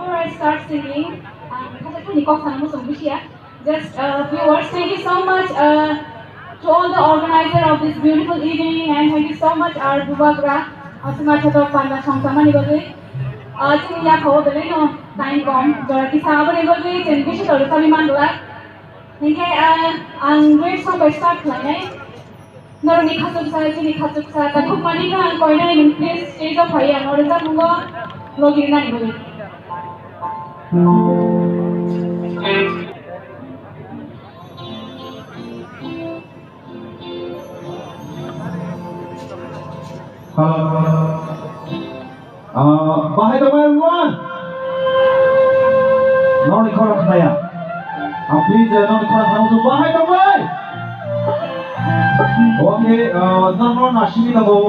before I start singing, just a few words. Thank you so much to all the organizer of this beautiful evening, and thank you so much our Bubagra, Asumachato Panda Songsaman Ibagi. Chini ya khaw bele no time bomb. Jora ki sabar ibagi chen kishi toru kami mandula. Thank you. Ang great song by start lane. Nor ni khatuk sa takuk mani ka ang koina in please stage of haya nor ta mungo login na ibagi. Bahaya teman everyone. Noni korang saya. Please noni korang kamu tu bahaya teman. Okay, noni nasi ni kamu.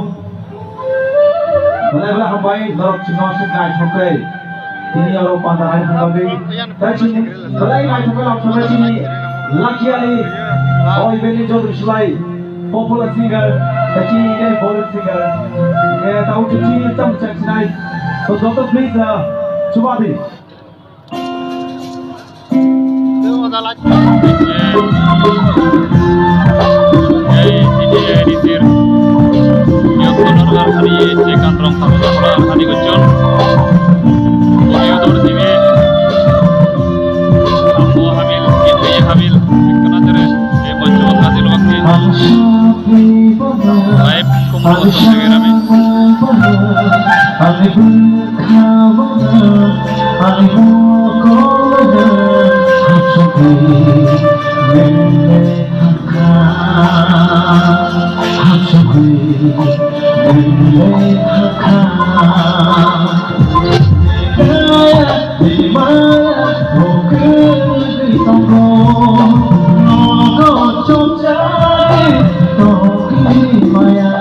Mana belah hambai dorok cina sekai chokai. Ini orang pandai hambai. Tapi belah ini chokai langsung dari sini. Lucky Ali, oh ini jodoh selai. Popular singer, tapi ini popular singer. Tahu cuci hitam cek tonight. So doctor please, coba di. Ini editor. Yang konorar hari cekan rong konorar hari kucon. Ini udah bersih. Kamu hamil, kita ya hamil. Karena terus muncul hasil waktu. Live kumpulan segera nih. Maya,